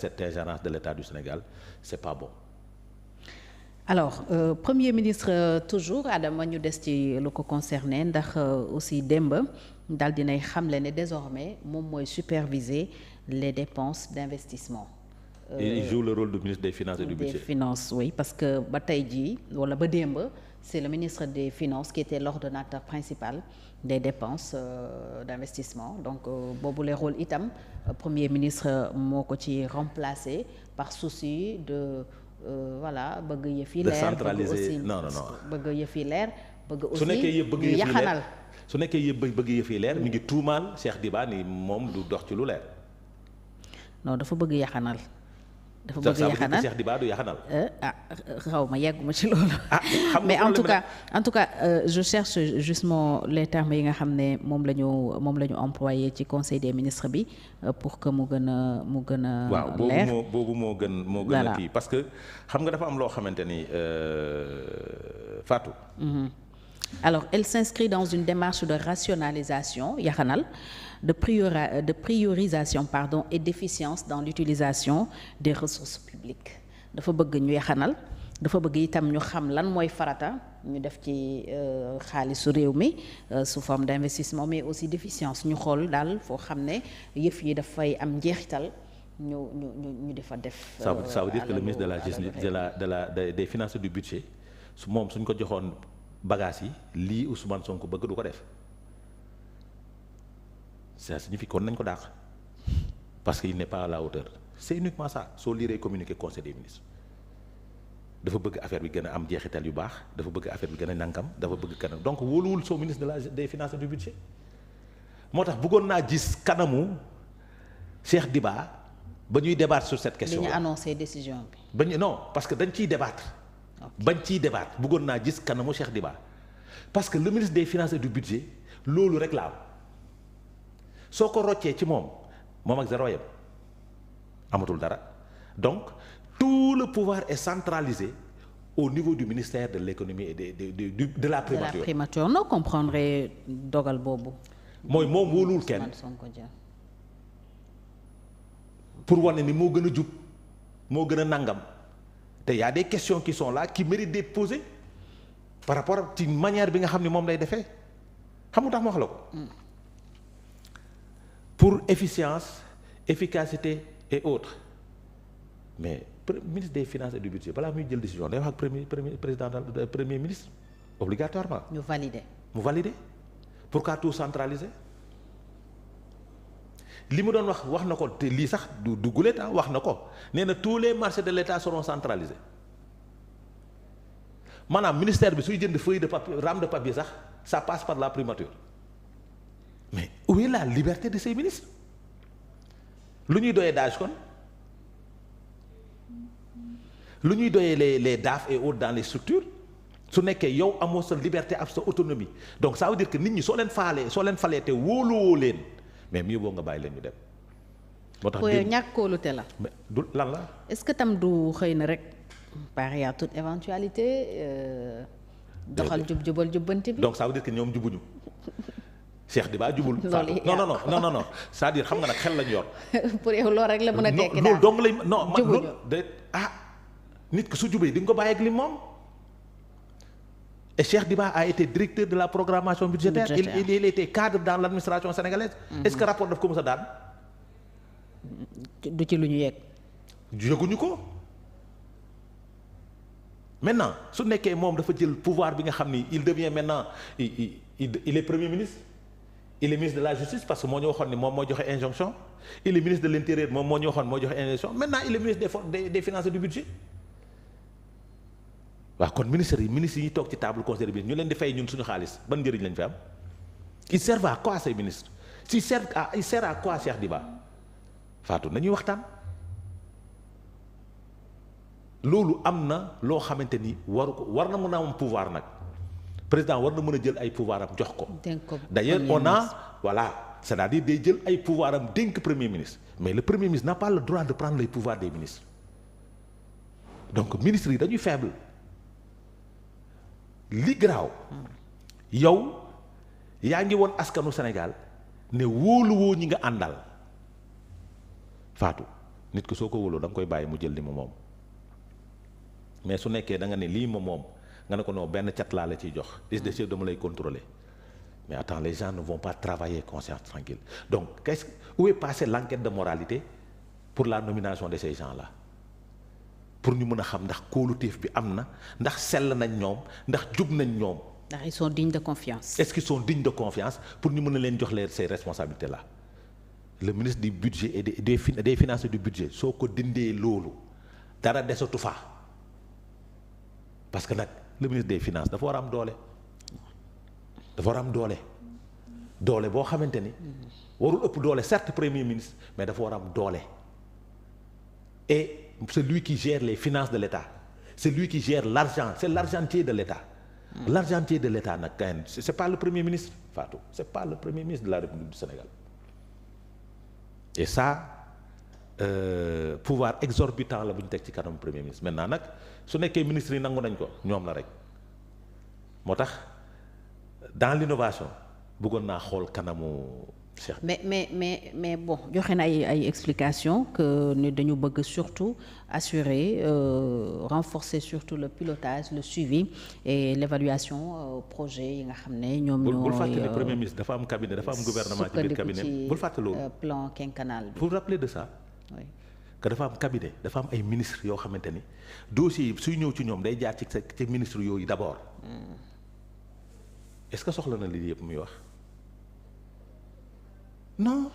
cette ingérence de l'État du Sénégal, c'est pas bon. Alors premier ministre toujours Adama ñu des ci lu ko concerné ndax aussi démb daal dinay xamle ne désormais moom mooy superviser les dépenses d'investissement. Il joue le rôle du ministre des Finances et du Budget. Des Finances, oui, parce que ba tey jii wala ba démb c'est le ministre des Finances qui était l'ordonnateur principal des dépenses d'investissement donc boobu les rôles itam premier ministre moo ko ci remplacé par souci de voilà bëgg yëf yi leer décentraliser non bëgg yëf yi leer bëgg aussi su nekkee yëpp bëgg yëf yi yaxanal leer su nekkee yëpp bëgg yëf yi leer mi ngi tuumaal Cheikh Diba ni moom du dox ci lu leer. non dafa bëgg yaxanal. dafa bëgg yaxanal Cheikh Diba du yaxanal. xaw ma yegguma ci loolu. mais en tout cas je cherche justement les termes yi nga xam ne moom la ñu employé ci conseil des ministres bi pour que mu gën a leer. waaw boobu moo gën a kii parce que xam nga dafa am loo xamante ni Fatou. Alors elle s'inscrit dans une démarche de rationalisation yaxanal. de priorisation et d'efficience dans l'utilisation des ressources publiques dafa bëgg ñu yaxanal dafa bëgg itam ñu xam lan mooy farata ñu def ci xaalisu réew mi sous forme d'investissement mais aussi d'efficience ñu xool daal foo xam ne yëf yi dafay am njeexital ñu defa def. ça veut dire que le ministre de la justice des finances et du budget moom suñ ko joxoon bagages yi lii Ousmane Sonko bëgg du ko def. Ça signifie kon nañ ko dàq parce que il n'est pas à la hauteur c'est uniquement ça soo liiree communiqué conseil des ministres dafa bëgg affaire bi gën a am jeexital yu baax dafa bëgg affaire bi gën a nankam dafa bëgg kanam donc wóoluwul soo ministre des finances et du budget moo tax bëggoon naa gis kanamu Cheikh Diba ba ñuy débattre sur cette question. bi ñu annoncé décision bi. non parce que dañ ciy débattre. bañ ciy débattre bëggoon naa gis kanamu Cheikh Diba parce que le ministre des finances et du budget loolu rek la am. soo ko roccee ci moom ak zéro yem amatul dara donc tout le pouvoir est centralisé au niveau du ministère de l'économie et de la primature. De la primature noo comprendre dogal boobu. mooy moom wóoluwul kenn pour wane ni moo gën a jub moo gën a nangam te y a des questions qui sont là qui méritent d'être posées par rapport ak ci manière bi nga xam ne moom lay defee xam nga tax ma wax la ko. pour efficience efficacité et autres mais ministre des finances et du budget balaa muy jël décision day wax ak premier ministre obligatoirement. mu valider. pourquoi tout centraliser li mu doon wax na ko te lii sax du gulet wax na ko nee na tous les marchés de l'État seront centralisés maanaam ministère bi suy jënd feuille de papier rame de papier sax ça passe par la primature. mais où est la liberté de ces ministres lu ñuy doyee DAGE kon lu ñuy doyee les DAF et autres dans les structures su nekkee yow amoo sa liberté ak sa autonomie donc ça veut dire que nit ñi soo leen falee te wóoluwoo leen mais mieux boo nga bàyyi leen ñu dem. moo tax ñàkk kóolute la. mais du lan la. est-ce que tam du xëy na rek pareil à toute éventualité. doxal jubal jubbanti bi. donc ça veut dire que ñoom jubuñu. Cheikh Diba jubul. non c'est-à-dire xam nga nag xel lañu yor. pour yow loolu rek la mën a tekki daal loolu dong lay non man loolu de nit ki su jubee di nga ko bàyyi ak li moom. et Cheikh Diba a été directeur de la programmation budgétaire. il était cadre dans l'administration sénégalaise. Est-ce que rapport daf ko mës a daan. du ci lu ñu yegg. yëguñu ko. maintenant su nekkee moom dafa jël pouvoir bi nga xam ni il devient maintenant il est premier ministre. il est ministre de la justice parce que moo ñu waxoon ni moom moo joxe injonction il est ministre de l'intérieur moom moo ñu waxoon moo joxe injonction maintenant il est ministre des finances et du budget waaw kon ministres yi toog ci table conseil des ministres ñu leen di fay ñun suñu xaalis ban njëriñ lañ fi am il sert à quoi ces ministres il sert à quoi Cheikh Diba Fatou nañuy waxtaan loolu am na loo xamante ni war na mën a am pouvoir nag. président war na mën a jël ay pouvoir am jox ko. d'ailleurs on a voilà c'est-à-dire day jël ay pouvoir am dénk premier ministre mais le premier ministre n'a pas le droit de prendre les pouvoirs des ministres donc ministres yi dañuy faible li garaaw yow yaa ngi woon askanu Sénégal ne wóoluwoo ñi nga àndal Fatou nit ki soo ko wóoloo da nga koy bàyyi mu jël li mu moom mais su nekkee da nga ne lii ma moom nga ne ko non benn cat laa la ciy jox des de dama lay contrôler mais attends, les gens ne vont pas travailler conscience tranquille donc où est passée l'enquête de moralité pour la nomination de ces gens-là pour ñu mën a xam ndax kóoluteef bi am na ndax sell nañ ñoom ndax jub nañ ñoom. ndax ils sont dignes de confiance. Est-ce qu'ils sont dignes de confiance pour ñu mën a leen jox ces responsabilités-là le ministre du budget et des finances et du budget soo ko dindee loolu dara desatu fa parce que nag le ministre des finances dafa war a am doole. dafa war a am doole boo xamante ni warul ëpp doole certes premier ministre mais dafa war a am doole et c'est lui qui gère les finances de l'État c'est lui qui gère l'argent c'est l'argentier de l'État l'argentier de l'État nag kayen c'est pas le premier ministre Fatou c'est pas le premier ministre de la République du Sénégal et ça pouvoir exorbitant la bu ñu teg ci kanam premier ministre maintenant nag su nekkee ministre yi nangu nañ ko ñoom la rek moo tax dans l'innovation bëggoon naa xool kanamu Cheikh. mais bon joxe na ay explications que ne dañu bëgg surtout assurer renforcer surtout le pilotage le suivi et l'évaluation projet yi nga xam ne ñoom ñoo. bul fàtte ne premier ministre dafa am cabinet dafa am gouvernement ci biir cabinet bul fàtte loolu plan quinquennal bi. vous vous rappelez de ça. oui. que dafa am cabinet dafa am ay ministres yoo xamante ni dossiers yi suy ñëw ci ñoom day jaar ci ministres yooyu d'abord. Est-ce que soxla na lii yëpp muy wax non.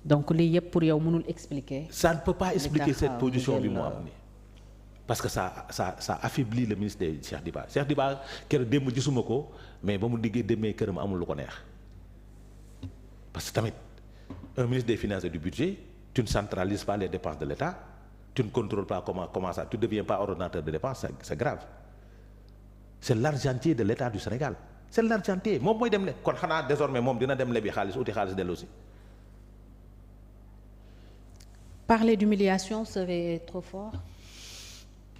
donc lii yëpp pour yow mënul expliquer. ça ne peut pas expliquer cette position bi mu am nii parce que ça affaiblit le ministre de Cheikh Diba keroog démb gisuma ko mais ba mu diggee demee këram amul lu ko neex parce que tamit un ministre des finances et du budget tu ne centralises pas les dépenses de l'État tu ne contrôles pas comment ça tu ne deviens pas ordonnateur de dépenses c'est grave c'est l'argentier de l'État du Sénégal. c'est l'argentier moom mooy dem le kon xanaa désormais moom dina dem lebi xaalis uti xaalis dellu si. Parler d'humiliation serait trop fort.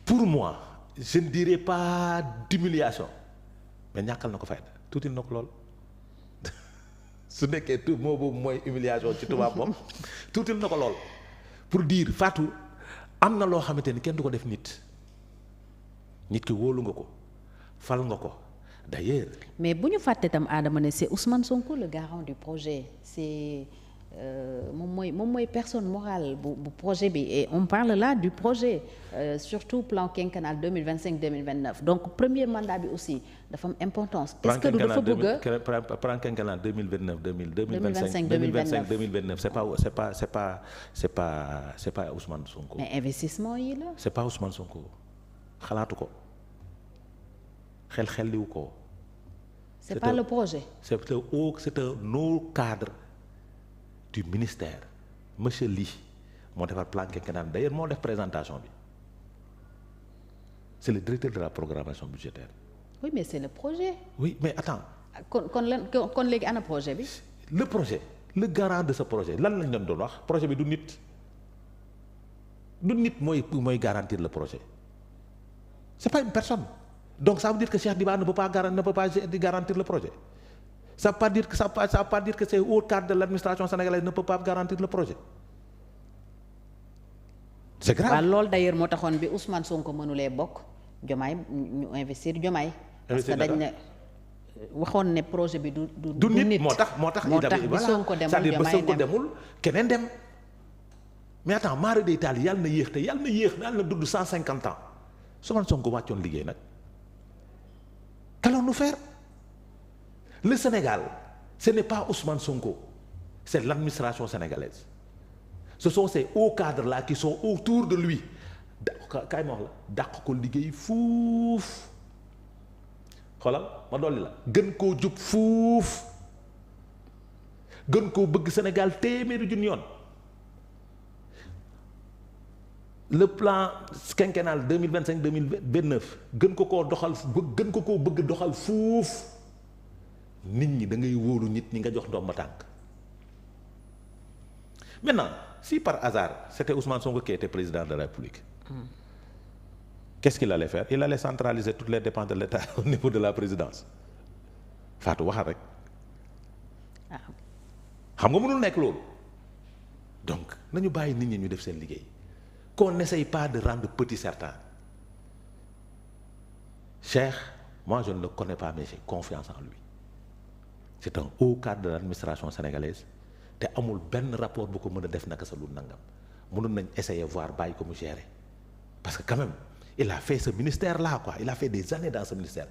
Pour moi je ne dirais pas d'humiliation mais ñàkkal na ko fayda tuuti na ko lool su nekkee tout moo boobu mooy humiliation ci tubaab moom tuuti na ko lool pour dire Fatou am na loo xamante ni kenn du ko def nit ki wóolu nga ko fal nga ko. D'ailleurs. Mais bu ñu fàtte tam Adama ne c'est Ousmane Sonko le garant du projet c'est moom mooy personne morale bu projet bi et on parle là du projet surtout plan quinquennal 2025-2029 donc premier mandat bi aussi dafa am importance. Est-ce que du dafa bëgg a plan quinquennal 2025 c'est pas Ousmane Sonko. mais investissement yi la. c'est pas Ousmane Sonko xalaatu ko. xel-xelliwu ko. c'est pas le projet. c'est un haut cadre du ministère monsieur Ly moo defar plan quinquennal d'ailleurs moo def présentation bi c'est le directeur de la programmation budgétaire. oui mais c'est le projet. oui mais attends. kon léegi ana projet bi. le projet le garant de ce projet lan lañ doon wax projet bi du nit mooy garantir le projet c'est pas une personne. Donc ça veut dire que Cheikh Diba ne peut pas garantir le projet. Ça veut pas dire que ces hauts cadres de l'administration sénégalaise ne peut pas garantir le projet. C'est grave. waaw loolu d'ailleurs moo taxoon bi Ousmane Sonko mënulee bokk Diomaye ñu investir Diomaye. parce que dañ ne waxoon ne projet bi du nit moo tax bi Sonko demul c'est-à-dire ba Diomaye Sonko demul keneen dem. mais attends mara day taal yàlla na yéex na dudd 150 ans Ousmane Sonko wàccoon liggéey nag. Qu'allons-nous faire? Le Sénégal, ce n'est pas Ousmane Sonko, c'est l'administration sénégalaise. Ce sont ces hauts cadres-là qui sont autour de lui. kaay ma wax la dàq ko liggéey fuuf xoolal ma dolli la gën koo jub fuuf gën koo bëgg Sénégal téeméeri junni yoon. Le plan quinquennal 2025-2029 gën ko koo bëgg doxal fuuf nit ñi da ngay wóolu nit ñi nga jox ndomba tànk. Maintenant si par hasard c'était Ousmane Sonko qui était président de la République. Qu'est-ce qu'il allait faire? Il allait centraliser toutes les dépenses de l'État au niveau de la présidence. Fatou waxal rek. xam nga mënul nekk loolu. donc nañu bàyyi nit ñi ñu def seen liggéey. qu'on n'essaye pas de rendre petit certains. Cheikh, moi je ne le connais pas mais j'ai confiance en lui. C'est un haut cadre de l'administration sénégalaise te amul benn rapport bu ko mën a def naka sa lu nangam mënoon nañ essayer voir bàyyi ko mu gérer parce que quand même il a fait ce ministère là quoi, il a fait des années dans ce ministère.